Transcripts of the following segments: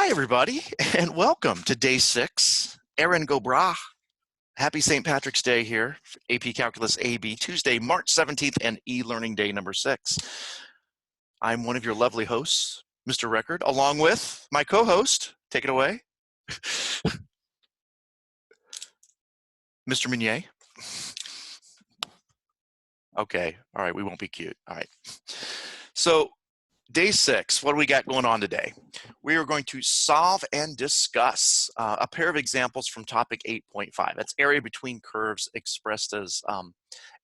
Hi, everybody, and welcome to day 6. Erin Gobra. Happy St. Patrick's Day here. AP Calculus AB, Tuesday, March 17th, and e-learning day number 6. I'm one of your lovely hosts, Mr. Record, along with my co-host. Take it away. Mr. Meunier. Okay, all right, we won't be cute. All right. So, day 6, what do we got going on today? We are going to solve and discuss a pair of examples from topic 8.5. That's area between curves expressed as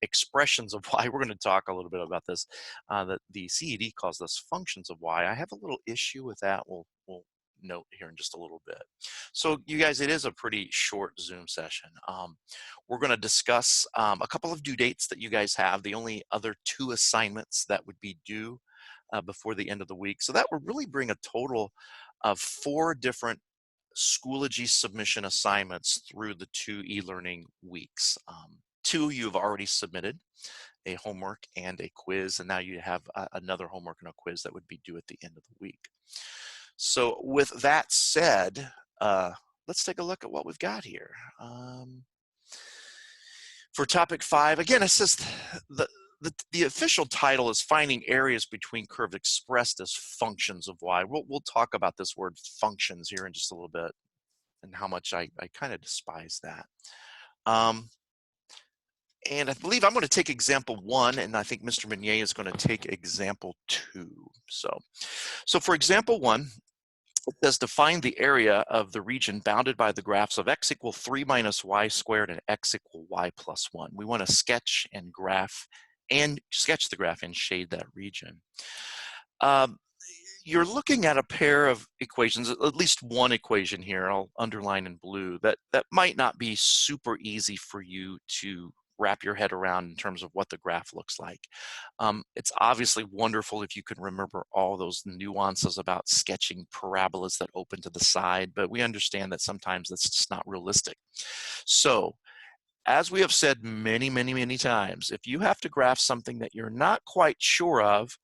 expressions of y. We're going to talk a little bit about this. That the CED calls this functions of y. I have a little issue with that. We'll note here in just a little bit. So you guys, it is a pretty short Zoom session. We're going to discuss a couple of due dates that you guys have. The only other 2 assignments that would be due before the end of the week. So that would really bring a total of 4 different Schoology submission assignments through the 2 e-learning weeks. 2 you've already submitted, a homework and a quiz, and now you have another homework and a quiz that would be due at the end of the week. So with that said, let's take a look at what we've got here. For topic 5, again, it says the official title is Finding Areas Between Curves Expressed as Functions of Y. We'll talk about this word functions here in just a little bit and how much I kind of despise that. And I believe I'm going to take example 1, and I think Mr. Meunier is going to take example 2. So for example 1, it says to find the area of the region bounded by the graphs of x equal 3 minus y squared and x equal y plus 1. We want to sketch the graph and shade that region. You're looking at a pair of equations, at least one equation here, I'll underline in blue, that might not be super easy for you to wrap your head around in terms of what the graph looks like. It's obviously wonderful if you can remember all those nuances about sketching parabolas that open to the side, but we understand that sometimes that's just not realistic. So, as we have said many, many, many times, if you have to graph something that you're not quite sure of,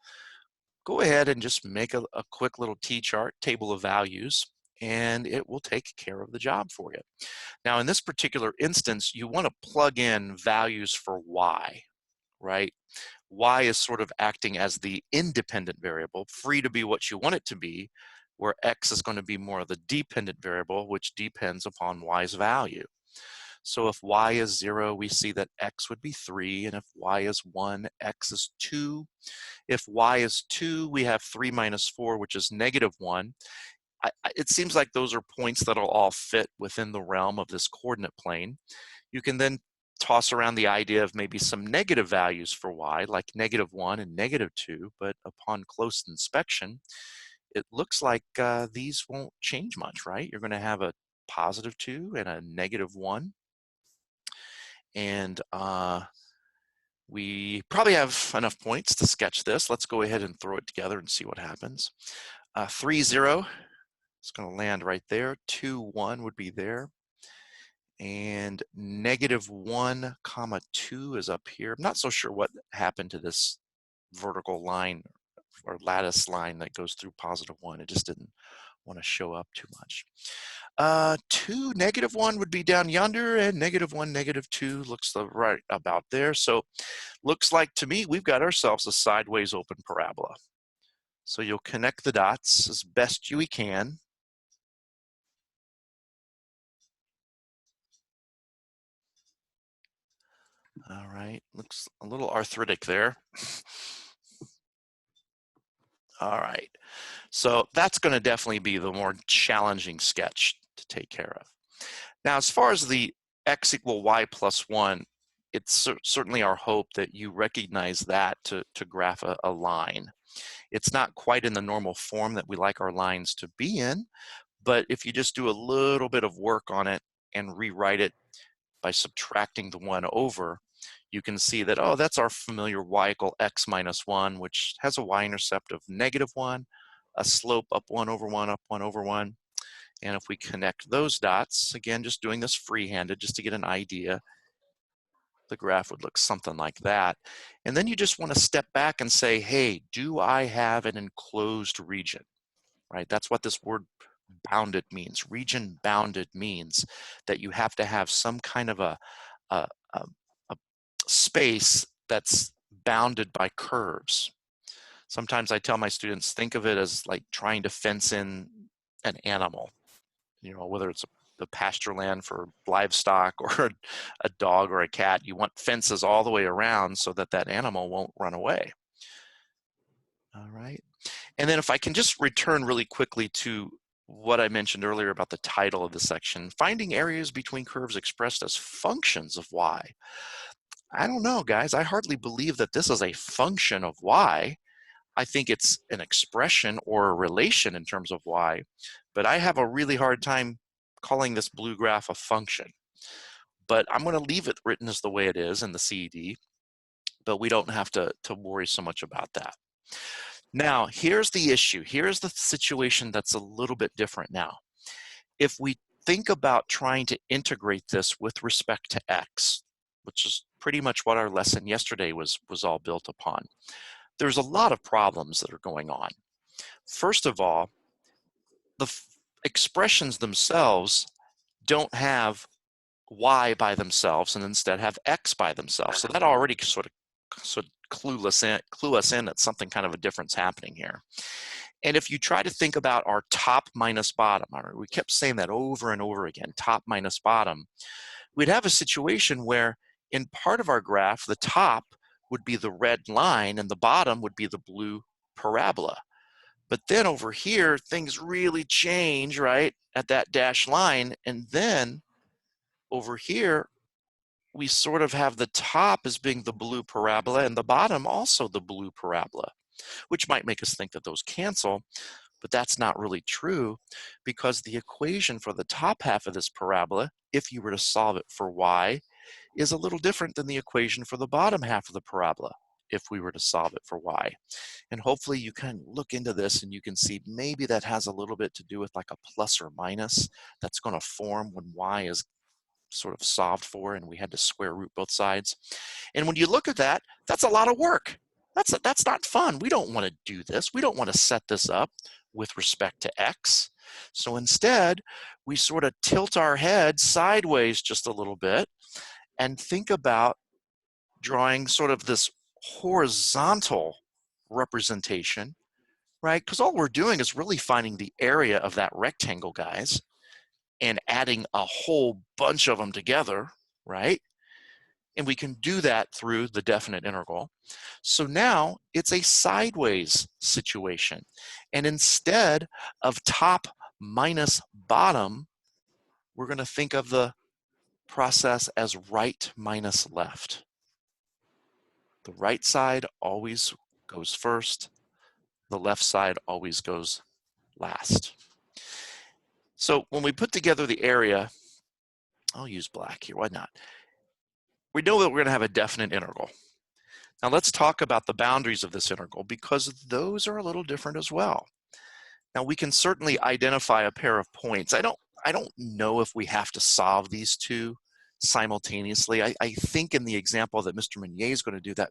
go ahead and just make a quick little T-chart, table of values, and it will take care of the job for you. Now, in this particular instance, you want to plug in values for y, right? Y is sort of acting as the independent variable, free to be what you want it to be, where x is going to be more of the dependent variable, which depends upon y's value. So if y is 0, we see that x would be 3, and if y is 1, x is 2. If y is 2, we have 3 minus 4, which is negative 1. It seems like those are points that'll all fit within the realm of this coordinate plane. You can then toss around the idea of maybe some negative values for y, like negative 1 and negative 2, but upon close inspection, it looks like these won't change much, right? You're going to have a positive 2 and a negative 1. And we probably have enough points to sketch this. Let's go ahead and throw it together and see what happens. 3, 0. It's going to land right there. 2, 1 would be there. And negative 1, comma 2 is up here. I'm not so sure what happened to this vertical line or lattice line that goes through positive 1. It just didn't want to show up too much. 2, negative 1 would be down yonder, and negative 1, negative 2 looks right about there. So looks like to me we've got ourselves a sideways open parabola. So you'll connect the dots as best you can. All right, looks a little arthritic there. All right, so that's going to definitely be the more challenging sketch to take care of. Now, as far as the x equal y plus 1, it's certainly our hope that you recognize that to graph a line. It's not quite in the normal form that we like our lines to be in, but if you just do a little bit of work on it and rewrite it by subtracting the 1 over, you can see that, oh, that's our familiar y equal x minus 1, which has a y-intercept of negative 1, a slope up 1 over 1, up 1 over 1. And if we connect those dots, again, just doing this freehanded just to get an idea, the graph would look something like that. And then you just want to step back and say, hey, do I have an enclosed region? Right? That's what this word bounded means. Region bounded means that you have to have some kind of a, a, a space that's bounded by curves. Sometimes I tell my students, think of it as like trying to fence in an animal, whether it's the pasture land for livestock or a dog or a cat. You want fences all the way around so that that animal won't run away. All right. And then if I can just return really quickly to what I mentioned earlier about the title of the section, finding areas between curves expressed as functions of y. I don't know, guys. I hardly believe that this is a function of y. I think it's an expression or a relation in terms of y, but I have a really hard time calling this blue graph a function. But I'm going to leave it written as the way it is in the CED, but we don't have to worry so much about that. Now, here's the issue. Here's the situation that's a little bit different now. If we think about trying to integrate this with respect to x, which is pretty much what our lesson yesterday was all built upon, there's a lot of problems that are going on. First of all, the expressions themselves don't have y by themselves and instead have x by themselves. So that already sort of clue us in that something kind of a difference happening here. And if you try to think about our top minus bottom, we kept saying that over and over again, top minus bottom, we'd have a situation where in part of our graph, the top would be the red line and the bottom would be the blue parabola. But then over here, things really change, right, at that dashed line. And then over here, we sort of have the top as being the blue parabola and the bottom also the blue parabola, which might make us think that those cancel, but that's not really true because the equation for the top half of this parabola, if you were to solve it for y, is a little different than the equation for the bottom half of the parabola if we were to solve it for y. And hopefully you can look into this and you can see maybe that has a little bit to do with like a plus or minus that's going to form when y is sort of solved for and we had to square root both sides. And when you look at that, that's a lot of work. That's not fun. We don't want to do this. We don't want to set this up with respect to x. So instead, we sort of tilt our head sideways just a little bit and think about drawing sort of this horizontal representation, right? Because all we're doing is really finding the area of that rectangle, guys, and adding a whole bunch of them together, right? And we can do that through the definite integral. So now it's a sideways situation. And instead of top minus bottom, we're going to think of the process as right minus left. The right side always goes first. The left side always goes last. So when we put together the area, I'll use black here, why not? We know that we're going to have a definite integral. Now let's talk about the boundaries of this integral because those are a little different as well. Now we can certainly identify a pair of points. I don't know if we have to solve these two simultaneously. I think in the example that Mr. Meunier is going to do, that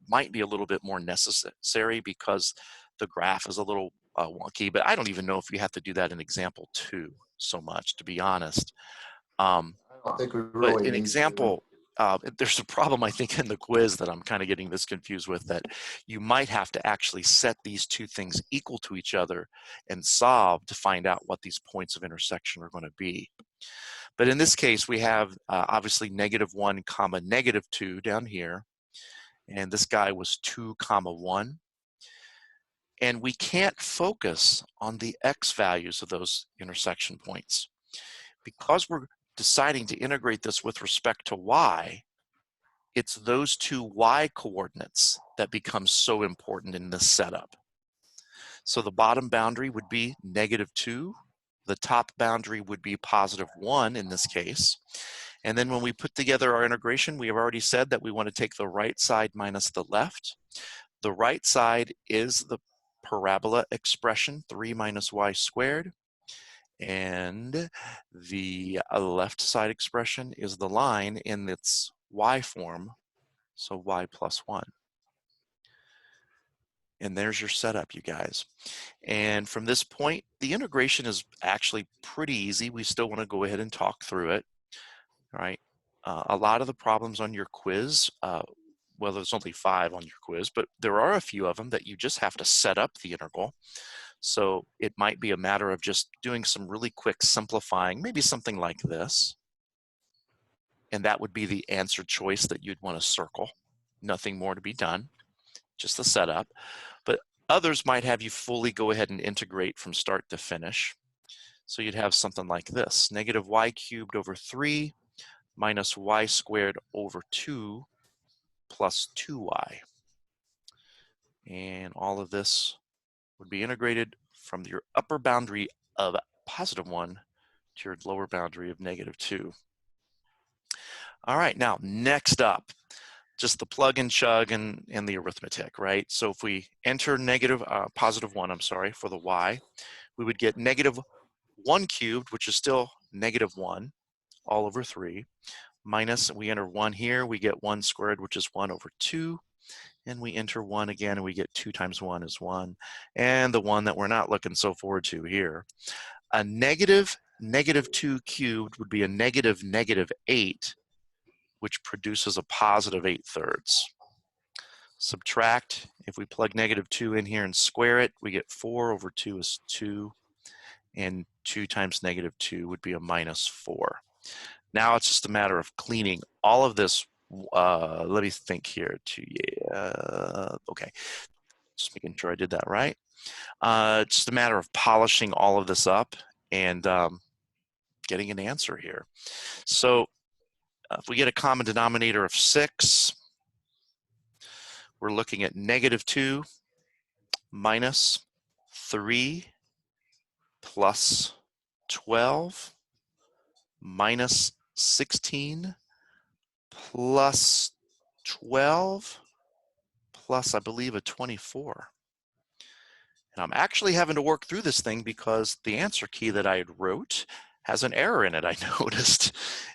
might be a little bit more necessary because the graph is a little wonky, but I don't even know if we have to do that in example 2 so much, to be honest. I don't think we But really in need example, there's a problem, I think, in the quiz that I'm kind of getting this confused with, that you might have to actually set these two things equal to each other and solve to find out what these points of intersection are going to be. But in this case, we have obviously -1, -2 down here. And this guy was 2, 1. And we can't focus on the x values of those intersection points. Because we're deciding to integrate this with respect to y, it's those two y coordinates that become so important in this setup. So the bottom boundary would be -2. The top boundary would be +1 in this case. And then when we put together our integration, we have already said that we want to take the right side minus the left. The right side is the parabola expression, 3 minus y squared. And the left side expression is the line in its y form, so y plus 1. And there's your setup, you guys. And from this point, the integration is actually pretty easy. We still want to go ahead and talk through it, right? A lot of the problems on your quiz, well, there's only 5 on your quiz, but there are a few of them that you just have to set up the integral. So it might be a matter of just doing some really quick simplifying, maybe something like this. And that would be the answer choice that you'd want to circle. Nothing more to be done, just the setup. But others might have you fully go ahead and integrate from start to finish. So you'd have something like this: negative y cubed over 3 minus y squared over 2 plus 2y. And all of this would be integrated from your upper boundary of +1 to your lower boundary of -2. All right, now next up, just the plug and chug and the arithmetic, right? So if we enter +1, I'm sorry, for the y, we would get -1 cubed, which is still -1, all over 3, minus, we enter 1 here, we get 1 squared, which is 1 over 2, and we enter 1 again, and we get 2 times 1 is 1, and the one that we're not looking so forward to here. A -2 cubed would be a -8, which produces a +8/3. Subtract, if we plug -2 in here and square it, we get 4 over 2 is 2, and 2 times -2 would be a -4. Now it's just a matter of cleaning all of this. Let me think here. Okay, just making sure I did that right. Just a matter of polishing all of this up and getting an answer here. So if we get a common denominator of 6, we're looking at -2 minus 3 plus 12 minus 16 plus 12 plus, I believe, a 24. And I'm actually having to work through this thing because the answer key that I had wrote has an error in it, I noticed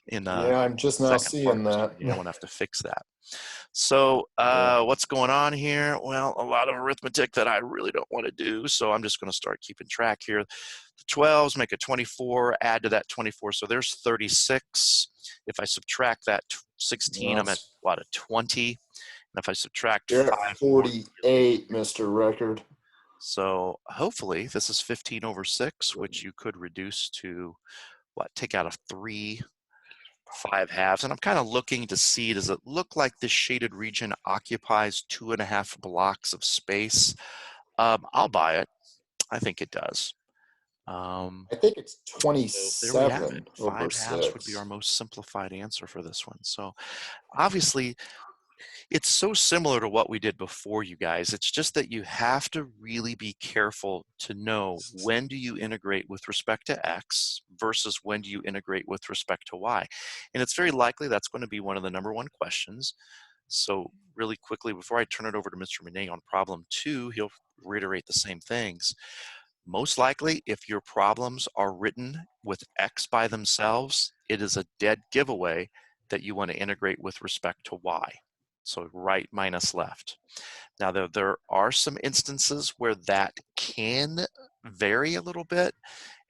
in Yeah, I'm just now second part. seeing So that. yeah, I'm gonna have to fix that. So Yeah. what's going on here? Well, a lot of arithmetic that I really don't want to do, so I'm just going to start keeping track here. The 12s make a 24, add to that 24, so there's 36. If I subtract that 16, I'm at, Yes. what, a 20? And if I subtract You're at 5 more, 48, Mr. Record. so hopefully this is 15 over 6, which you could reduce to, what, take out a 3, 5/2, and I'm kind of looking to see, does it look like this shaded region occupies 2.5 blocks of space? I'll buy it. I think it does. I think it's So there we have it. 27 over 5/2 would be our 6. most simplified answer for this one. So obviously it's so similar to what we did before, you guys. It's just that you have to really be careful to know, when do you integrate with respect to X versus when do you integrate with respect to Y. And it's very likely that's going to be one of the #1 questions. So really quickly, before I turn it over to Mr. Monet on problem 2, he'll reiterate the same things. Most likely, if your problems are written with X by themselves, it is a dead giveaway that you want to integrate with respect to Y. So right minus left. Now, there are some instances where that can vary a little bit,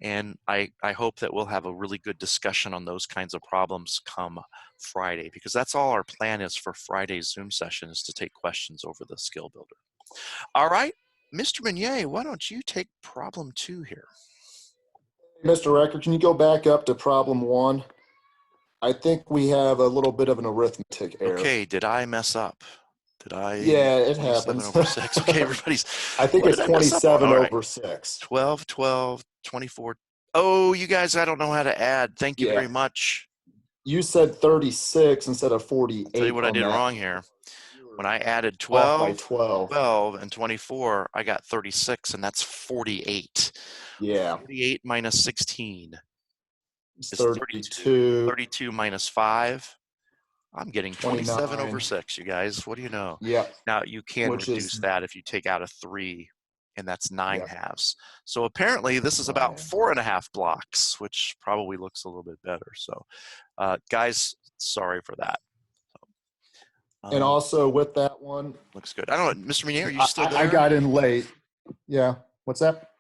and I hope that we'll have a really good discussion on those kinds of problems come Friday, because that's all our plan is for Friday's Zoom session, is to take questions over the skill builder. All right, Mr. Meunier, why don't you take problem 2 here? Mr. Record, can you go back up to problem 1? I think we have a little bit of an arithmetic error. Okay, did I mess up? Did I, Yeah, it 27 happens. over 6? Okay, everybody's, I think what did it's I mess up on? 27 All right, over 6. 12, 12, 24. Oh, you guys, I don't know how to add. Thank you Yeah. very much. You said 36 instead of I'll tell you 48 what I on did that. wrong here. When I added Off by 12, 12. 12, and 24, I got 36, and that's 48. Yeah. 48 minus 16 It's is 32. 32, 32 minus 5, I'm getting 27 over 29. 6, you guys. What do you know? Yep. Now, you can Which reduce is, that if you take out a 3, and that's 9 yep. halves. So apparently, this is about 9. 4.5 blocks, which probably looks a little bit better. So, guys, sorry for that. And Um, also with that one, looks good. I don't know, Mr. Meunier, are you still I there? got in late. Yeah. What's that?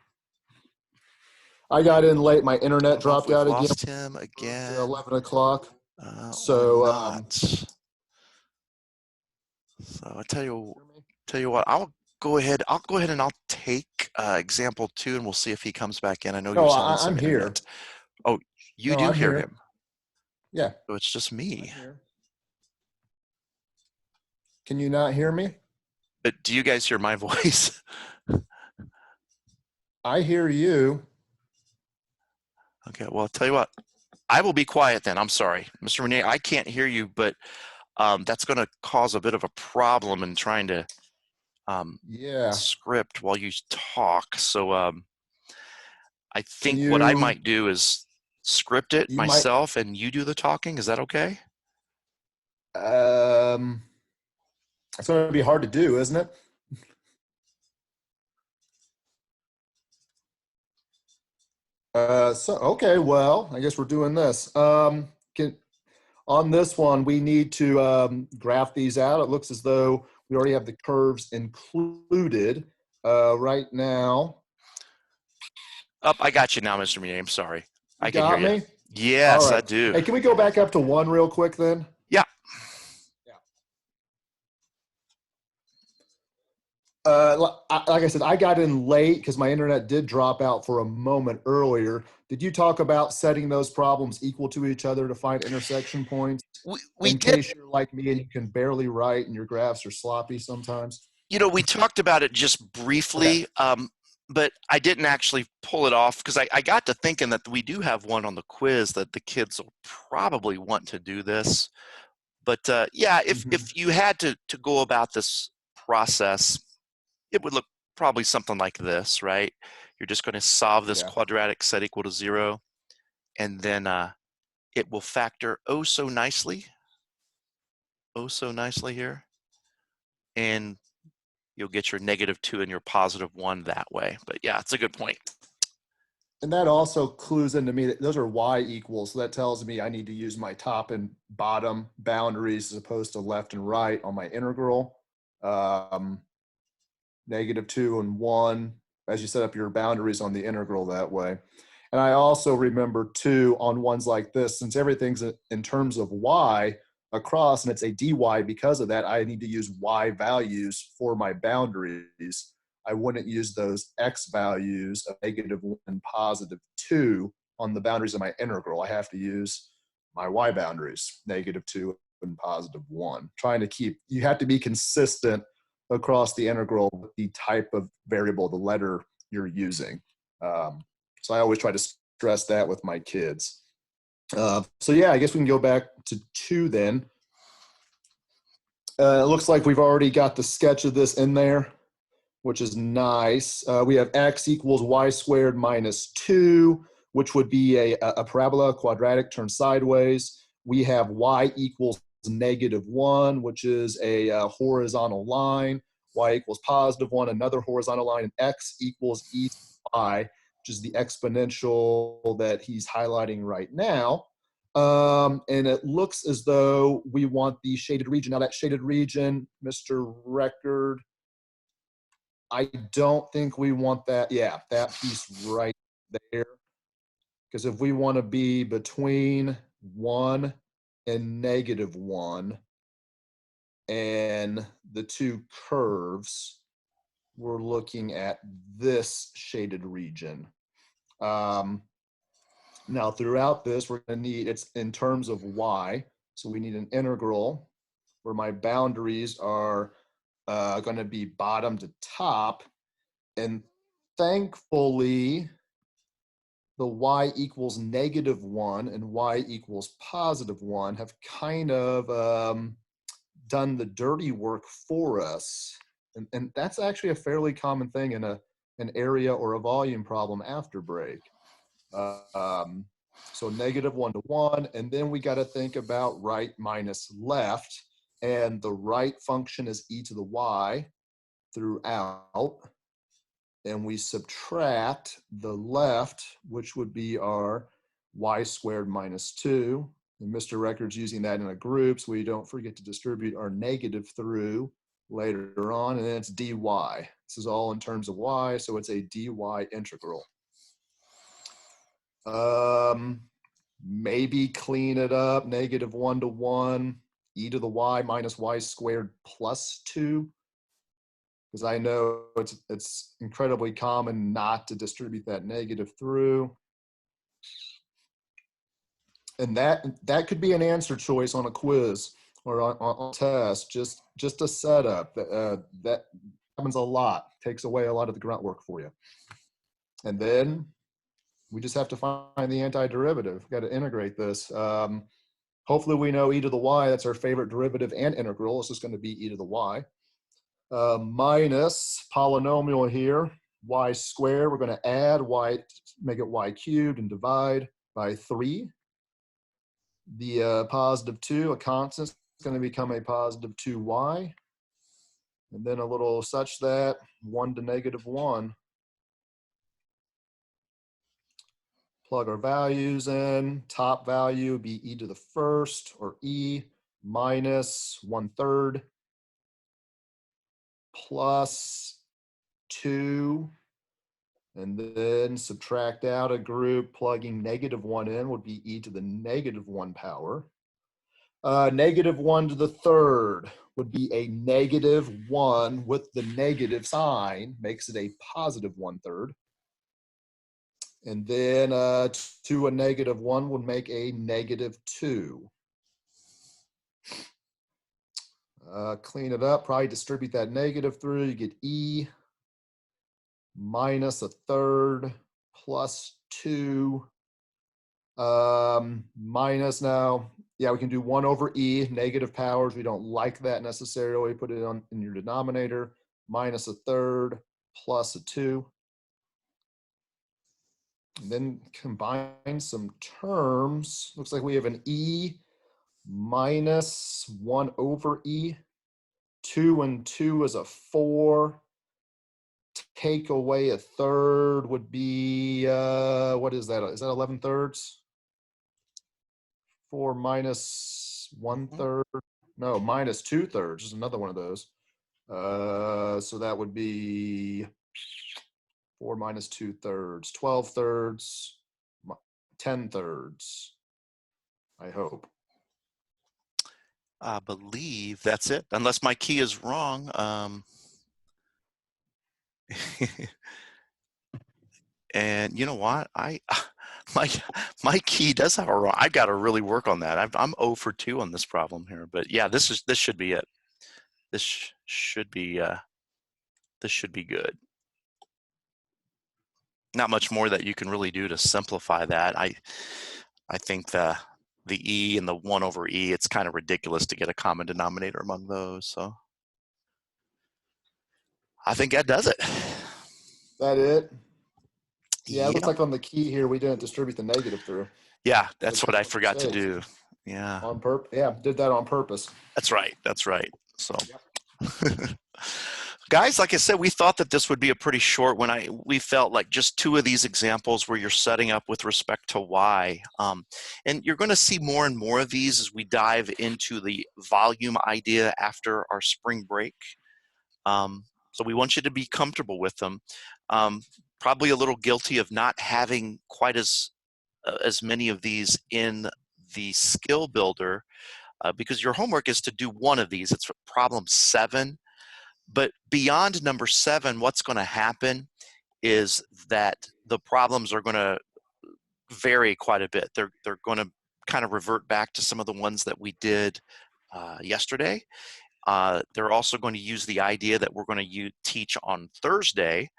I got in late. My I internet don't know if dropped we've out again lost him at again 11 o'clock. or So, not. So tell you what, I'll go ahead and I'll take example 2 and we'll see if he comes back in. I know you're no, having some I'm here. internet. Oh, you No, do I'm hear here. him. Yeah, So it's just I'm me. here. Can you not hear me? But do you guys hear my voice? I hear you. Okay, well, I'll tell you what, I will be quiet then. I'm sorry. Mr. Renee, I can't hear you, but that's going to cause a bit of a problem in trying to Yeah. script while you talk. So I Can think what I you, might do is script it you might, myself and you do the talking. Is that okay? um, it's going to be hard to do, isn't it? Okay, well, I guess we're doing this. On this one, we need to graph these out. It looks as though we already have the curves included right now. Up, I got you now, Mr. Meany. I'm sorry. You I can hear got you. me? All Yes, I right. do. Hey, can we go back up to one real quick then? Yeah. Yeah. Like I said, I got in late because my internet did drop out for a moment earlier. Did you talk about setting those problems equal to each other to find intersection points? We In did. case you're like me and you can barely write and your graphs are sloppy sometimes. We talked about it just Okay. briefly, but I didn't actually pull it off because I got to thinking that we do have one on the quiz that the kids will probably want to do this. But yeah, Mm-hmm. if you had to go about this process, it would look probably something like this, right? You're just going to solve this Yeah. quadratic set equal to 0, and then it will factor oh so nicely here, and you'll get your -2 and your +1 that way. But yeah, it's a good point. And that also clues into me that those are y equals. So that tells me I need to use my top and bottom boundaries as opposed to left and right on my integral. Um, -2 and 1 as you set up your boundaries on the integral that way. And I also remember too on ones like this, since everything's in terms of y across and it's a dy because of that, I need to use y values for my boundaries. I wouldn't use those x values of -1 and +2 on the boundaries of my integral. I have to use my y boundaries, -2 and +1. Trying to keep, you have to be consistent across the integral with the type of variable, the letter you're using. So I always try to stress that with my kids. So yeah, I guess we can go back to 2 then. It looks like we've already got the sketch of this in there, which is nice. We have x equals y squared minus 2, which would be a parabola, quadratic turned sideways. We have y equals -1, which is a horizontal line. Y equals +1, another horizontal line. And x equals e to y, which is the exponential that he's highlighting right now. And it looks as though we want the shaded region. Now that shaded region, Mr. Record, I don't think we want that. Yeah, that piece right there. Because if we want to be between 1 and -1 and the two curves, we're looking at this shaded region. Now, throughout this, we're going to need, it's in terms of y. So we need an integral where my boundaries are going to be bottom to top. And thankfully, the y equals -1 and y equals +1 have kind of done the dirty work for us. And that's actually a fairly common thing in an area or a volume problem after break. Um, so -1 to 1. And then we got to think about right minus left. And the right function is e to the y throughout, and we subtract the left, which would be our y squared minus 2. And Mr. Record's using that in a group, so we don't forget to distribute our negative through later on, and then it's dy. This is all in terms of y, so it's a dy integral. Maybe clean it up, negative 1 to 1, e to the y minus y squared plus 2, because I know it's incredibly common not to distribute that negative through. And that could be an answer choice on a quiz or on a test, just a setup. That happens a lot, takes away a lot of the grunt work for you. And then we just have to find the antiderivative. We've got to integrate this. Hopefully we know e to the y, that's our favorite derivative and integral. It's just going to be e to the y. Minus polynomial here, y squared. We're going to add y, make it y cubed, and divide by 3. The positive 2, a constant, is going to become a positive 2y. And then a little such that 1 to negative 1. Plug our values in. Top value would be e to the first, or e minus 1/3 plus 2. And then subtract out a group, plugging negative 1 in would be e to the negative 1 power. Negative 1 to the third would be a negative 1 with the negative sign, makes it a positive 1/3. And then 2 a negative 1 would make a negative 2. Clean it up, probably distribute that negative through. You get e minus 1/3 plus 2 minus now. Yeah, we can do 1 over e, negative powers. We don't like that necessarily. Put it on in your denominator. Minus 1/3 plus a 2. And then combine some terms. Looks like we have an e minus 1 over e. 2 and 2 is a 4. Take away 1/3 would be, what is that? Is that 11/3? 4 minus 1/3. No, minus 2/3 is another one of those. So that would be 4 minus 2/3, 12/3, 10/3, I hope. I believe that's it, unless my key is wrong. And you know what? my my key does have a wrong. I got to really work on that. I'm 0 for 2 on this problem here. But yeah, this should be it. This should be good. Not much more that you can really do to simplify that. I think the e and the 1 over e, it's kind of ridiculous to get a common denominator among those. So I think that does it. That it? Yeah, it looks Yeah. like on the key here, we didn't distribute the negative through. Yeah, So that's what I forgot to mistakes. do. Yeah. On purpose. Yeah, did that on purpose. That's right. That's right. So Yep. guys, like I said, we thought that this would be a pretty short one. We felt like just 2 of these examples where you're setting up with respect to why. And you're going to see more and more of these as we dive into the volume idea after our spring break. So we want you to be comfortable with them. Probably a little guilty of not having quite as many of these in the skill builder, because your homework is to do one of these. It's problem 7. But beyond number 7, what's going to happen is that the problems are going to vary quite a bit. They're going to kind of revert back to some of the ones that we did yesterday. They're also going to use the idea that we're going to teach on Thursday.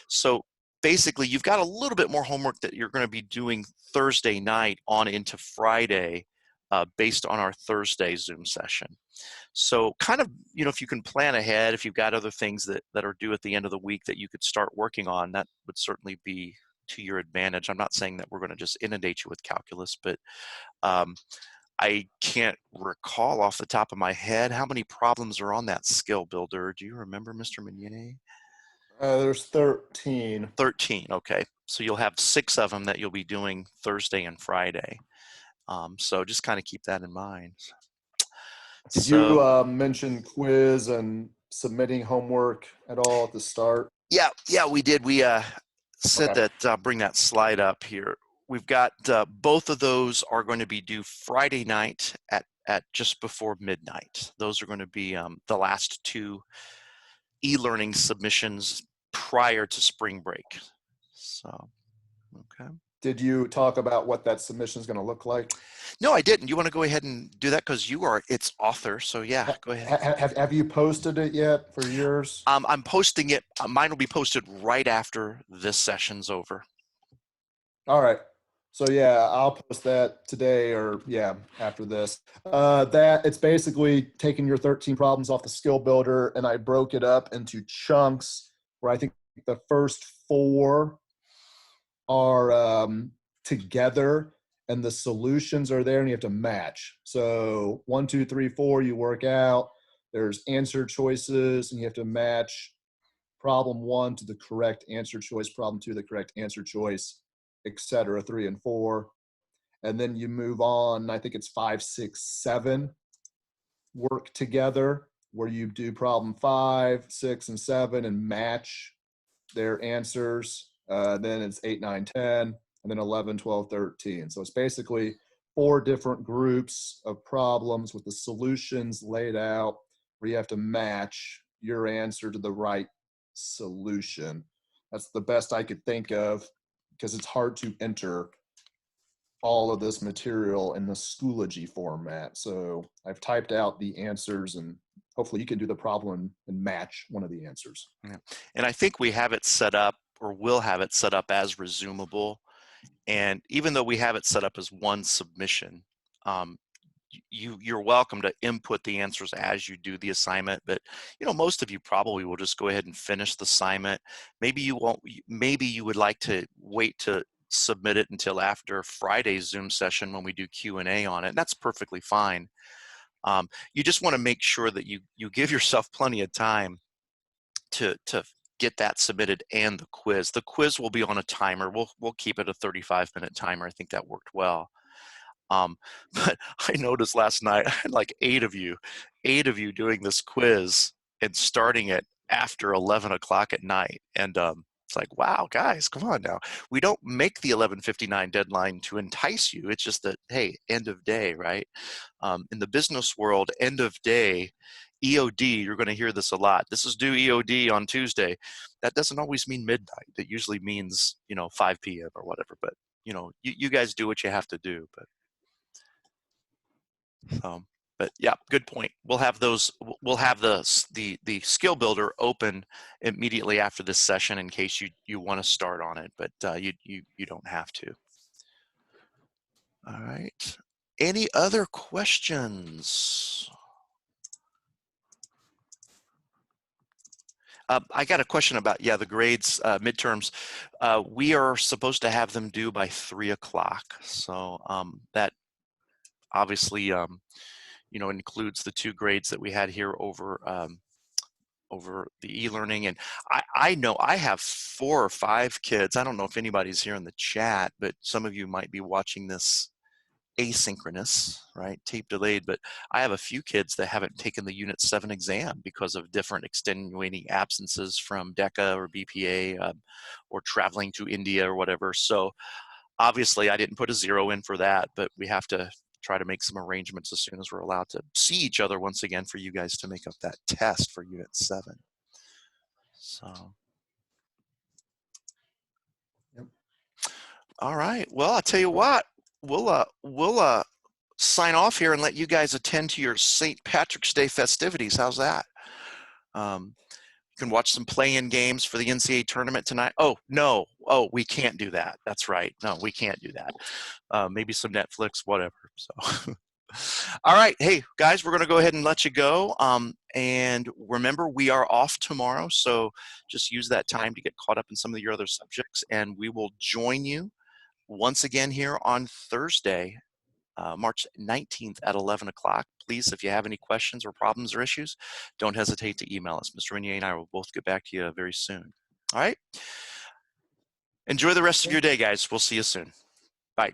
So basically, you've got a little bit more homework that you're going to be doing Thursday night on into Friday, based on our Thursday Zoom session. So kind of, if you can plan ahead, if you've got other things that are due at the end of the week that you could start working on, that would certainly be to your advantage. I'm not saying that we're going to just inundate you with calculus, but I can't recall off the top of my head how many problems are on that skill builder. Do you remember, Mr. Meunier? There's 13. 13, okay. So you'll have 6 of them that you'll be doing Thursday and Friday. So just kind of keep that in mind. Did you So mention quiz and submitting homework at all at the start? yeah, we did. We said Okay. that bring that slide up here. We've got both of those are going to be due Friday night at just before midnight. Those are going to be the last two e-learning submissions prior to spring break. So, okay. Did you talk about what that submission is going to look like? No, I didn't. You want to go ahead and do that because you are its author. So yeah, go ahead. Have you posted it yet for yours? I'm posting it. Mine will be posted right after this session's over. All right. So yeah, I'll post that today or yeah, after this. That it's basically taking your 13 problems off the skill builder and I broke it up into chunks where I think the first four are together and the solutions are there and you have to match. So 1, 2, 3, 4, you work out. There's answer choices and you have to match problem 1 to the correct answer choice, problem 2 the correct answer choice, etc. 3 and 4. And then you move on. I think it's 5, 6, 7 work together where you do problem 5, 6, and 7 and match their answers. Then it's 8, 9, 10, and then 11, 12, 13. So it's basically 4 different groups of problems with the solutions laid out where you have to match your answer to the right solution. That's the best I could think of because it's hard to enter all of this material in the Schoology format. So I've typed out the answers and hopefully you can do the problem and match one of the answers. Yeah. And I think we have it set up or will have it set up as resumable. And even though we have it set up as one submission, you're welcome to input the answers as you do the assignment. But most of you probably will just go ahead and finish the assignment. Maybe you won't. Maybe you would like to wait to submit it until after Friday's Zoom session when we do Q&A on it. And that's perfectly fine. You just want to make sure that you give yourself plenty of time to get that submitted and the quiz. The quiz will be on a timer. We'll keep it a 35-minute timer. I think that worked well. But I noticed last night I had like eight of you doing this quiz and starting it after 11 o'clock at night. And it's like, wow, guys, come on now. We don't make the 11:59 deadline to entice you. It's just that, hey, end of day, right? In the business world, end of day, EOD, you're going to hear this a lot. This is due EOD on Tuesday. That doesn't always mean midnight. It usually means, 5 p.m. or whatever. But, you guys do what you have to do. But yeah, good point. We'll have those. We'll have the skill builder open immediately after this session in case you want to start on it, but you don't have to. All right. Any other questions? I got a question about the grades, midterms. We are supposed to have them due by 3 o'clock, so that obviously includes the 2 grades that we had here over the e-learning. And I know I have 4 or 5 kids. I don't know if anybody's here in the chat, but some of you might be watching this asynchronous, right? Tape delayed, but I have a few kids that haven't taken the Unit 7 exam because of different extenuating absences from DECA or BPA or traveling to India or whatever. So obviously I didn't put a 0 in for that, but we have to try to make some arrangements as soon as we're allowed to see each other once again for you guys to make up that test for Unit 7. So, Yep. all right. Well, I'll tell you what, we'll sign off here and let you guys attend to your St. Patrick's Day festivities. How's that? You can watch some play-in games for the NCAA tournament tonight. Oh, no. Oh, we can't do that. That's right. No, we can't do that. Maybe some Netflix, whatever. So, all right. Hey, guys, we're going to go ahead and let you go. And remember, we are off tomorrow. So just use that time to get caught up in some of your other subjects. And we will join you once again here on Thursday, March 19th at 11 o'clock. Please, if you have any questions or problems or issues, don't hesitate to email us. Mr. Renier and I will both get back to you very soon. All right. Enjoy the rest of your day, guys. We'll see you soon. Bye.